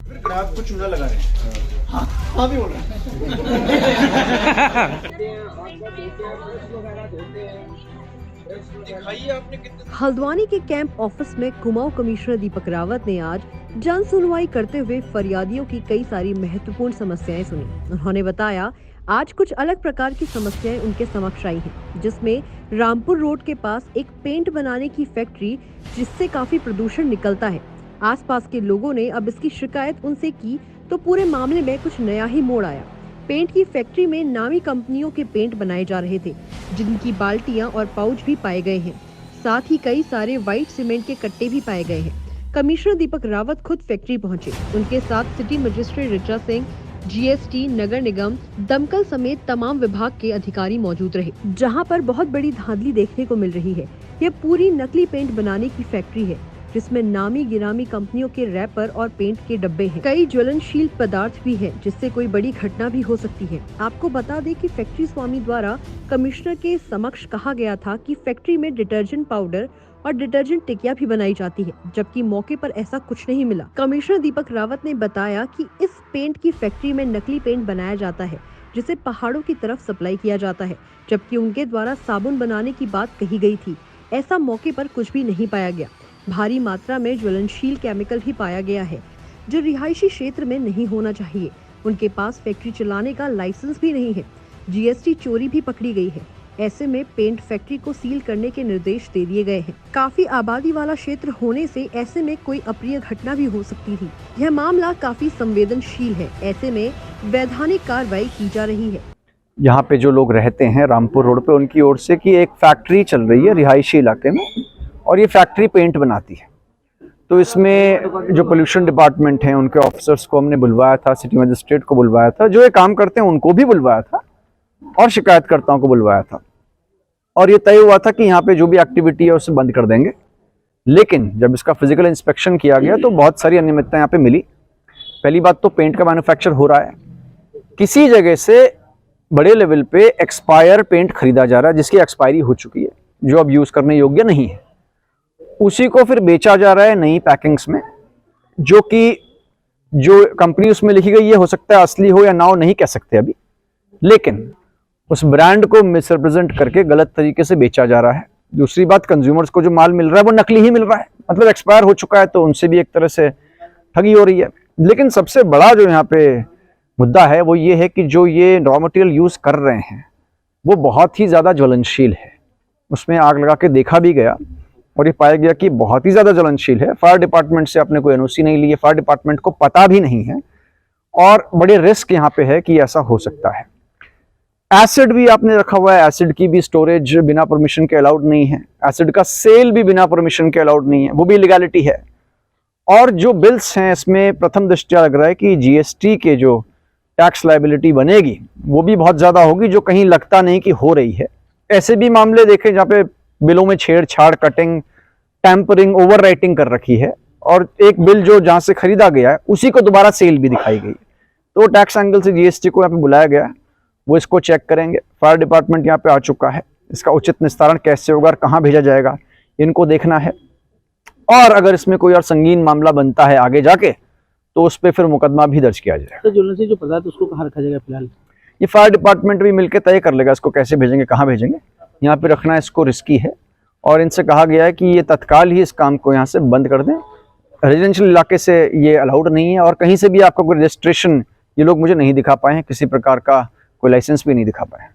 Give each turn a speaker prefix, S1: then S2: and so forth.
S1: फिर ग्राहक को चूना लगा रहे हैं। हाँ भी बोल रहे हैं।
S2: हल्द्वानी के कैंप ऑफिस में कुमाऊं कमिश्नर दीपक रावत ने आज जन सुनवाई करते हुए फरियादियों की कई सारी महत्वपूर्ण समस्याएं सुनी। उन्होंने बताया आज कुछ अलग प्रकार की समस्याएं उनके समक्ष आई हैं, जिसमें रामपुर रोड के पास एक पेंट बनाने की फैक्ट्री जिससे काफी प्रदूषण निकलता है। आसपास के लोगों ने अब इसकी शिकायत उनसे की तो पूरे मामले में कुछ नया ही मोड़ आया। पेंट की फैक्ट्री में नामी कंपनियों के पेंट बनाए जा रहे थे, जिनकी बाल्टियां और पाउच भी पाए गए हैं। साथ ही कई सारे व्हाइट सीमेंट के कट्टे भी पाए गए हैं। कमिश्नर दीपक रावत खुद फैक्ट्री पहुंचे। उनके साथ city magistrate Richa Singh, GST, नगर निगम, दमकल समेत तमाम विभाग के अधिकारी मौजूद रहे। जहां पर बहुत बड़ी धांधली देखने को मिल रही है। यह पूरी नकली पेंट बनाने की फैक्ट्री है, जिसमें नामी गिरामी कंपनियों के रैपर और पेंट के डब्बे हैं। कई ज्वलनशील पदार्थ भी हैं, जिससे कोई बड़ी घटना भी हो सकती है। आपको बता दें कि फैक्ट्री स्वामी द्वारा कमिश्नर के समक्ष कहा गया था कि फैक्ट्री में डिटर्जेंट पाउडर और डिटर्जेंट टिकिया भी बनाई जाती है, जबकि मौके पर ऐसा कुछ नहीं मिला। कमिश्नर दीपक रावत ने बताया कि इस पेंट की फैक्ट्री में नकली पेंट बनाया जाता है, जिसे पहाड़ों की तरफ सप्लाई किया जाता है, जबकि उनके द्वारा साबुन बनाने की बात कही गई थी। ऐसा मौके पर कुछ भी नहीं पाया गया। भारी मात्रा में ज्वलनशील केमिकल भी पाया गया है, जो रिहायशी क्षेत्र में नहीं होना चाहिए। उनके पास फैक्ट्री चलाने का लाइसेंस भी नहीं है। जीएसटी चोरी भी पकड़ी गई है। ऐसे में पेंट फैक्ट्री को सील करने के निर्देश दे दिए गए हैं। काफी आबादी वाला क्षेत्र होने से ऐसे में कोई अप्रिय घटना भी हो सकती थी। यह मामला काफी संवेदनशील है। ऐसे में वैधानिक कार्रवाई की जा रही है।
S3: यहाँ पे जो लोग रहते हैं रामपुर रोड पे, उनकी ओर से कि एक फैक्ट्री चल रही है रिहायशी इलाके में और ये फैक्ट्री पेंट बनाती है। तो इसमें जो पोल्यूशन डिपार्टमेंट है उनके ऑफिसर्स को हमने बुलवाया था, सिटी मजिस्ट्रेट को बुलवाया था, जो ये काम करते हैं उनको भी बुलवाया था और शिकायतकर्ताओं को बुलवाया था। और ये तय हुआ था कि यहाँ पे जो भी एक्टिविटी है उसे बंद कर देंगे। लेकिन जब इसका फिजिकल इंस्पेक्शन किया गया तो बहुत सारी अनियमितताएं यहाँ पे मिली। पहली बात तो पेंट का मैन्युफैक्चर हो रहा है, किसी जगह से बड़े लेवल पे एक्सपायर पेंट खरीदा जा रहा है जिसकी एक्सपायरी हो चुकी है, जो अब यूज करने योग्य नहीं है। उसी को फिर बेचा जा रहा है नई पैकिंग्स में, जो कि जो कंपनी उसमें लिखी गई है हो सकता है असली हो या ना हो, नहीं कह सकते अभी, लेकिन उस ब्रांड को मिसरिप्रेजेंट करके गलत तरीके से बेचा जा रहा है। दूसरी बात, कंज्यूमर्स को जो माल मिल रहा है वो नकली ही मिल रहा है, मतलब एक्सपायर हो चुका है, तो उनसे भी एक तरह से ठगी हो रही है। लेकिन सबसे बड़ा जो यहाँ पे मुद्दा है वो ये है कि जो ये रॉ मटेरियल यूज कर रहे हैं वो बहुत ही ज्यादा ज्वलनशील है। उसमें आग लगा के देखा भी गया और ये पाया गया कि बहुत ही ज्यादा ज्वलनशील है। फायर डिपार्टमेंट से आपने कोई एनओसी नहीं ली है, फायर डिपार्टमेंट को पता भी नहीं है और बड़े रिस्क यहाँ पे है कि ऐसा हो सकता है। एसिड भी आपने रखा हुआ है, एसिड की भी स्टोरेज बिना परमिशन के अलाउड नहीं है, एसिड का सेल भी बिना परमिशन के अलाउड नहीं है, वो भी इलीगैलिटी है। और जो बिल्स हैं इसमें प्रथम दृष्टया लग रहा है कि जीएसटी के जो टैक्स लायबिलिटी बनेगी वो भी बहुत ज्यादा होगी, जो कहीं लगता नहीं कि हो रही है। ऐसे भी मामले देखे जहाँ पे बिलों में छेड़छाड़, कटिंग, टैंपरिंग, ओवर राइटिंग कर रखी है और एक बिल जो जहां से खरीदा गया है उसी को दोबारा सेल भी दिखाई गई। तो टैक्स एंगल से जीएसटी को यहाँ पे बुलाया गया है, वो इसको चेक करेंगे। फायर डिपार्टमेंट यहाँ पे आ चुका है, इसका उचित निस्तारण कैसे होगा और कहाँ भेजा जाएगा इनको देखना है। और अगर इसमें कोई और संगीन मामला बनता है आगे जाके तो उस पर फिर मुकदमा भी दर्ज किया जाएगा।
S4: तो ज्वलनशील जो पदार्थ उसको कहाँ रखा जाएगा फिलहाल?
S3: ये फायर डिपार्टमेंट भी मिलकर तय कर लेगा इसको कैसे भेजेंगे, कहाँ भेजेंगे। यहाँ पे रखना इसको रिस्की है और इनसे कहा गया है कि ये तत्काल ही इस काम को यहाँ से बंद कर दें। रेजिडेंशियल इलाके से ये अलाउड नहीं है और कहीं से भी आपका कोई रजिस्ट्रेशन ये लोग मुझे नहीं दिखा पाए हैं, किसी प्रकार का कोई लाइसेंस भी नहीं दिखा पाए।